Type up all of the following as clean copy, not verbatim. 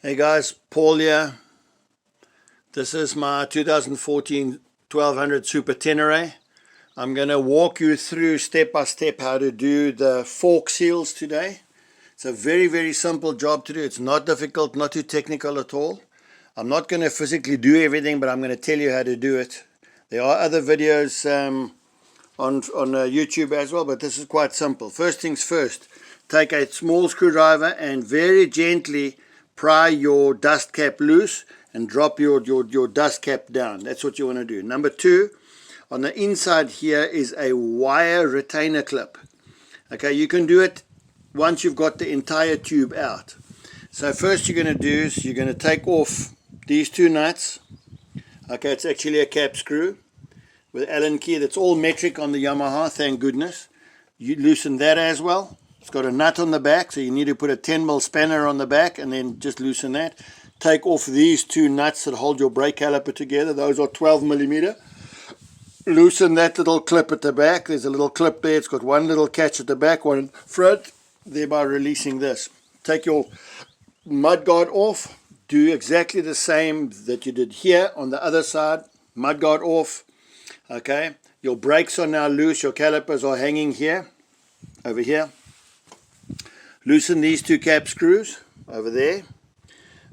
Hey guys, Paul here. This is my 2014 1200 Super Tenére. I'm going to walk you through step by step how to do the fork seals today. It's a very simple job to do. It's not difficult, not too technical at all. I'm not going to physically do everything, but I'm going to tell you how to do it. There are other videos on YouTube as well, but this is quite simple. First things first, take a small screwdriver and very gently pry your dust cap loose and drop your dust cap down. That's what you want to do. Number two, on the inside here is a wire retainer clip. Okay, you can do it once you've got the entire tube out. So first you're going to do is you're going to take off these two nuts. Okay, it's actually a cap screw with Allen key. That's all metric on the Yamaha, thank goodness. You loosen that as well. It's got a nut on the back, so you need to put a 10mm spanner on the back and then just loosen that. Take off these two nuts that hold your brake caliper together. Those are 12mm. Loosen that little clip at the back. There's a little clip there. It's got one little catch at the back, one in front, thereby releasing this. Take your mud guard off. Do exactly the same that you did here on the other side. Mud guard off. Okay. Your brakes are now loose. Your calipers are hanging here, over here. Loosen these two cap screws over there.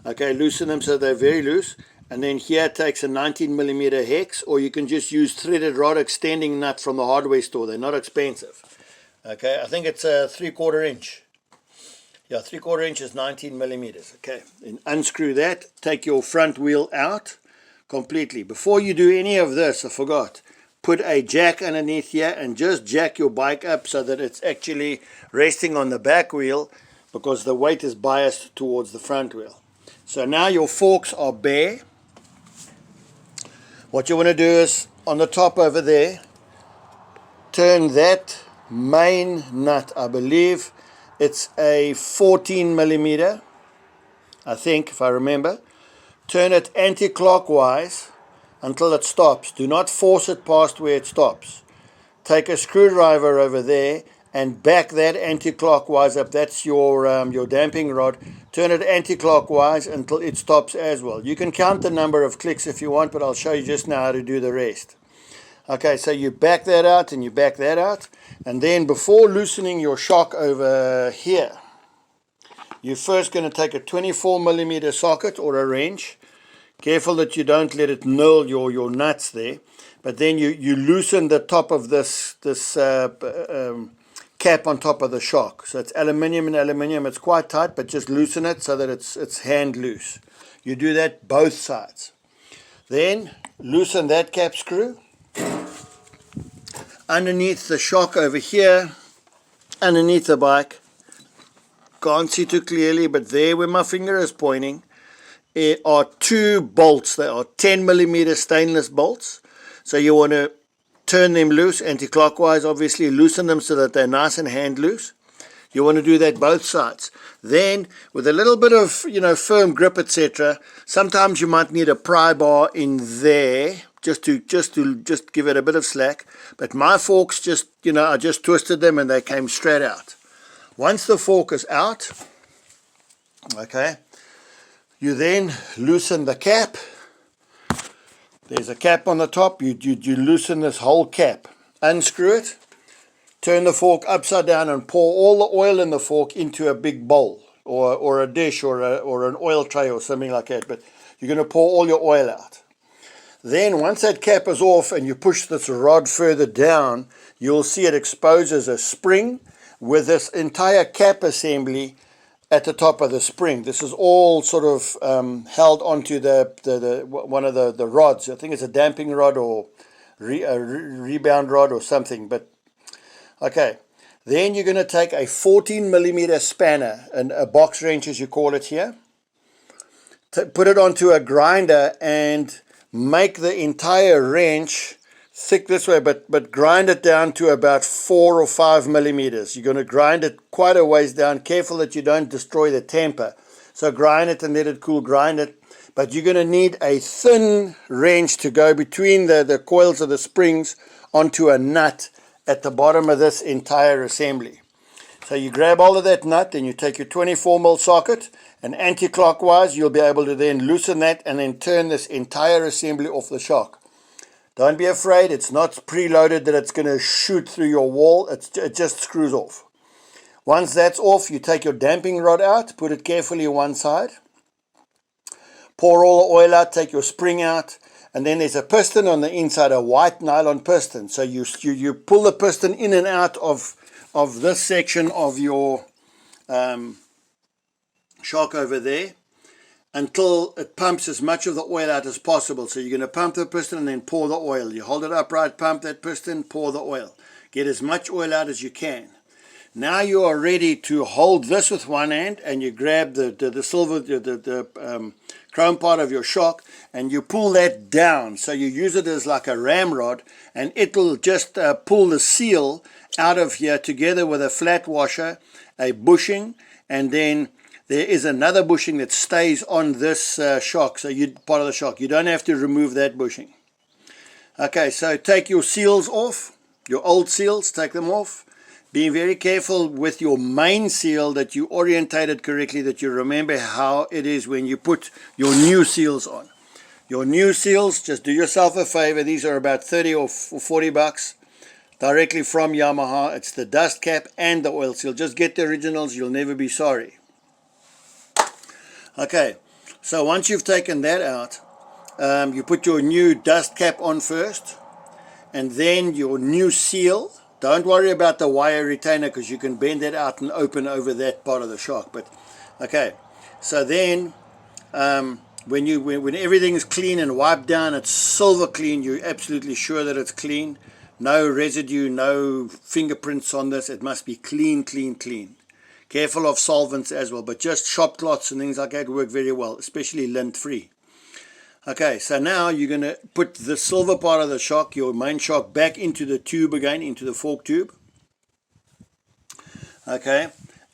Okay, loosen them so they're very loose. And then here takes a 19mm hex, or you can just use threaded rod extending nut from the hardware store. They're not expensive. Okay, I think it's a 3/4 inch. Yeah, 3/4 inch is 19mm. Okay, then unscrew that. Take your front wheel out completely. Before you do any of this, I forgot. Put a jack underneath here and just jack your bike up so that it's actually resting on the back wheel, because the weight is biased towards the front wheel. So now your forks are bare. What you want to do is on the top over there, turn that main nut. I believe it's a 14mm, I think, if I remember. Turn it anti-clockwise until it stops. Do not force it past where it stops. Take a screwdriver over there and back that anti-clockwise up. That's your damping rod. Turn it anti-clockwise until it stops as well. You can count the number of clicks if you want, but I'll show you just now how to do the rest. Okay, so you back that out and you back that out, and then before loosening your shock over here, you're first going to take a 24mm socket or a wrench. Careful that you don't let it knurl your nuts there. But then you loosen the top of this cap on top of the shock. So it's aluminium and aluminium. It's quite tight, but just loosen it so that it's hand loose. You do that both sides. Then loosen that cap screw. Underneath the shock over here, underneath the bike. Can't see too clearly, but there where my finger is pointing are two bolts. They are 10mm stainless bolts. So you want to turn them loose anti-clockwise, obviously. Loosen them so that they're nice and hand loose. You want to do that both sides. Then with a little bit of firm grip, etc., sometimes you might need a pry bar in there just to give it a bit of slack. But my forks I just twisted them and they came straight out. Once the fork is out, okay, you then loosen the cap. There's a cap on the top. You loosen this whole cap. Unscrew it. Turn the fork upside down and pour all the oil in the fork into a big bowl or a dish or an oil tray or something like that. But you're going to pour all your oil out. Then once that cap is off and you push this rod further down, you'll see it exposes a spring with this entire cap assembly at the top of the spring. This is all sort of held onto one of the rods. I think it's a damping rod or a rebound rod or something. But okay, then you're going to take a 14mm spanner, and a box wrench as you call it here. Put it onto a grinder and make the entire wrench thick this way, but grind it down to about 4 or 5mm. You're going to grind it quite a ways down. Careful that you don't destroy the temper. So grind it and let it cool. Grind it. But you're going to need a thin wrench to go between the coils of the springs onto a nut at the bottom of this entire assembly. So you grab all of that nut and you take your 24mm socket and anti-clockwise, you'll be able to then loosen that and then turn this entire assembly off the shock. Don't be afraid, it's not preloaded that it's going to shoot through your wall, it just screws off. Once that's off, you take your damping rod out, put it carefully on one side, pour all the oil out, take your spring out, and then there's a piston on the inside, a white nylon piston. So you pull the piston in and out of this section of your shock over there until it pumps as much of the oil out as possible. So you're going to pump the piston and then pour the oil. You hold it upright, pump that piston, pour the oil. Get as much oil out as you can. Now you are ready to hold this with one hand, and you grab the silver, the chrome part of your shock, and you pull that down. So you use it as like a ramrod, and it'll just pull the seal out of here together with a flat washer, a bushing, and then there is another bushing that stays on this shock. So part of the shock. You don't have to remove that bushing. Okay, so take your seals off, your old seals, take them off. Be very careful with your main seal that you orientate it correctly, that you remember how it is when you put your new seals on. Your new seals, just do yourself a favor, these are about 30 or 40 bucks directly from Yamaha. It's the dust cap and the oil seal. Just get the originals, you'll never be sorry. Okay, so once you've taken that out, you put your new dust cap on first, and then your new seal. Don't worry about the wire retainer because you can bend that out and open over that part of the shock. But okay, so then when everything is clean and wiped down, it's silver clean, you're absolutely sure that it's clean. No residue, no fingerprints on this. It must be clean, clean, clean. Careful of solvents as well, but just shop cloths and things like that work very well, especially lint free. Okay, so now you're going to put the silver part of the shock, your main shock, back into the tube again, into the fork tube. Okay,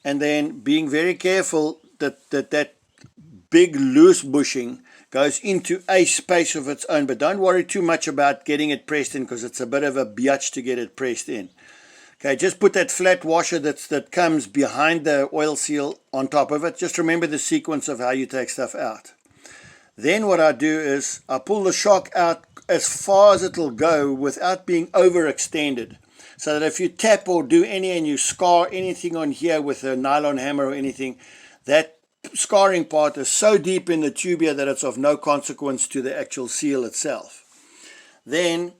and then being very careful that big loose bushing goes into a space of its own, but don't worry too much about getting it pressed in because it's a bit of a biatch to get it pressed in. Okay, just put that flat washer that comes behind the oil seal on top of it. Just remember the sequence of how you take stuff out. Then what I do is I pull the shock out as far as it'll go without being overextended. So that if you tap or do any and you scar anything on here with a nylon hammer or anything, that scarring part is so deep in the tube here that it's of no consequence to the actual seal itself. Then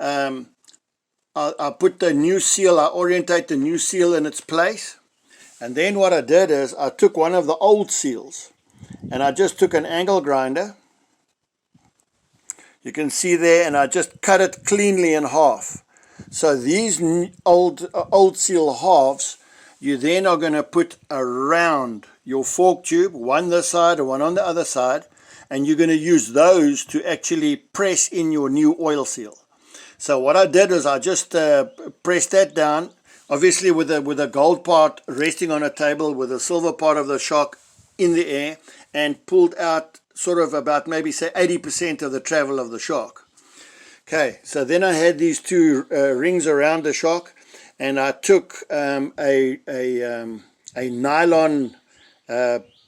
I put the new seal, I orientate the new seal in its place. And then what I did is I took one of the old seals, and I just took an angle grinder, you can see there, and I just cut it cleanly in half. So these old seal halves, you then are going to put around your fork tube, one this side and one on the other side, and you're going to use those to actually press in your new oil seal. So what I did is I just pressed that down, obviously with a gold part resting on a table with a silver part of the shock in the air, and pulled out sort of about maybe say 80% of the travel of the shock. Okay, so then I had these two rings around the shock, and I took a nylon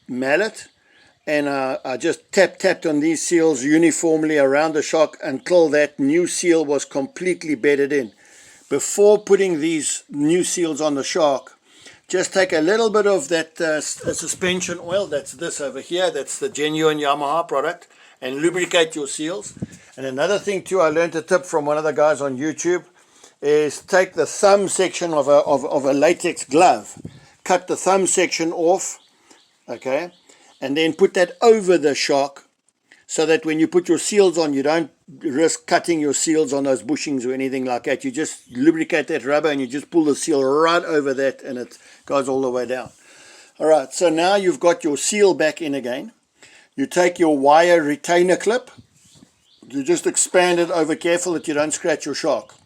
mallet, and I just tapped on these seals uniformly around the shock until that new seal was completely bedded in. Before putting these new seals on the shock, just take a little bit of that suspension oil, that's this over here, that's the genuine Yamaha product, and lubricate your seals. And another thing too, I learned a tip from one of the guys on YouTube, is take the thumb section of a latex glove, cut the thumb section off, okay, and then put that over the shock so that when you put your seals on, you don't risk cutting your seals on those bushings or anything like that. You just lubricate that rubber and you just pull the seal right over that, and it goes all the way down. Alright, so now you've got your seal back in again. You take your wire retainer clip, you just expand it over, careful that you don't scratch your shock.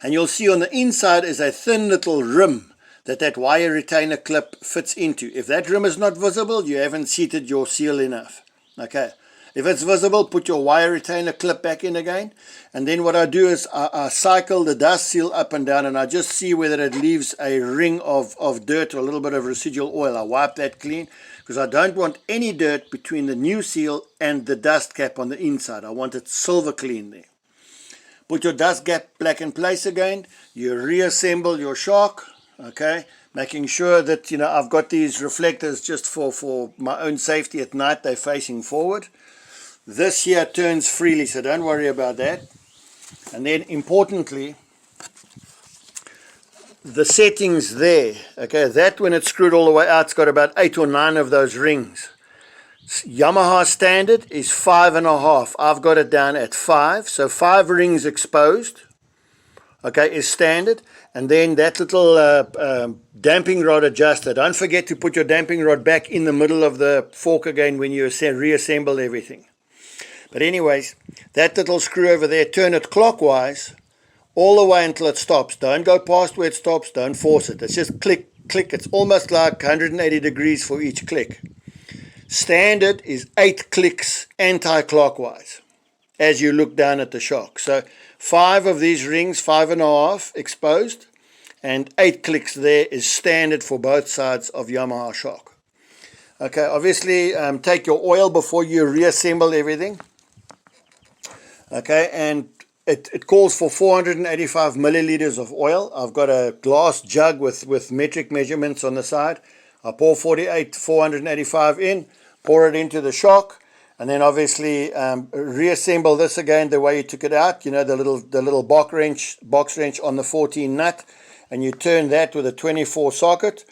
And you'll see on the inside is a thin little rim that wire retainer clip fits into. If that rim is not visible, you haven't seated your seal enough. Okay, If it's visible, put your wire retainer clip back in again. And then what I do is I cycle the dust seal up and down, and I just see whether it leaves a ring of dirt or a little bit of residual oil. I wipe that clean because I don't want any dirt between the new seal and the dust cap on the inside. I want it silver clean there. Put your dust cap back in place again. You reassemble your shock, okay? Making sure that, I've got these reflectors just for my own safety at night. They're facing forward. This here turns freely, so don't worry about that. And then importantly, the settings there, okay, that when it's screwed all the way out, it's got about 8 or 9 of those rings. Yamaha standard is 5.5. I've got it down at 5, so 5 rings exposed, okay, is standard. And then that little damping rod adjuster, don't forget to put your damping rod back in the middle of the fork again when you reassemble everything. But anyways, that little screw over there, turn it clockwise all the way until it stops. Don't go past where it stops, don't force it. It's just click, click. It's almost like 180 degrees for each click. Standard is 8 clicks anti-clockwise as you look down at the shock. So 5 of these rings, 5.5 exposed, and 8 clicks there is standard for both sides of Yamaha shock. Okay, obviously take your oil before you reassemble everything. Okay, and it calls for 485 milliliters of oil. I've got a glass jug with metric measurements on the side. I pour 485 in, pour it into the shock, and then obviously reassemble this again the way you took it out. The little box wrench on the 14 nut, and you turn that with a 24 socket.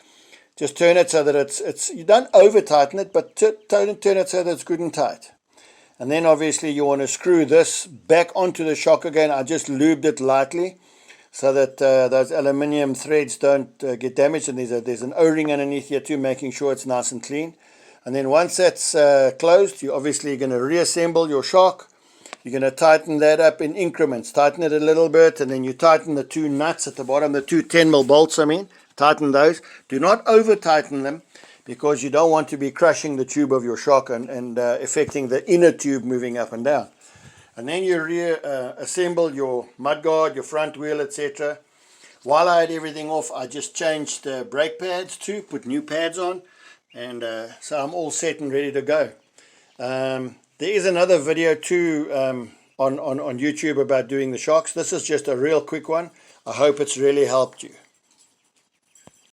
Just turn it so that it's you don't over tighten it, but turn it so that it's good and tight. And then obviously you want to screw this back onto the shock again. I just lubed it lightly so that those aluminium threads don't get damaged. And there's an O-ring underneath here too, making sure it's nice and clean. And then once that's closed, you're obviously going to reassemble your shock. You're going to tighten that up in increments. Tighten it a little bit, and then you tighten the 2 nuts at the bottom, the 2 10mm bolts, tighten those. Do not over tighten them, because you don't want to be crushing the tube of your shock and affecting the inner tube moving up and down. And then you reassemble your mudguard, your front wheel, etc. While I had everything off, I just changed brake pads too, put new pads on, and so I'm all set and ready to go. There is another video too on YouTube about doing the shocks. This is just a real quick one. I hope it's really helped you.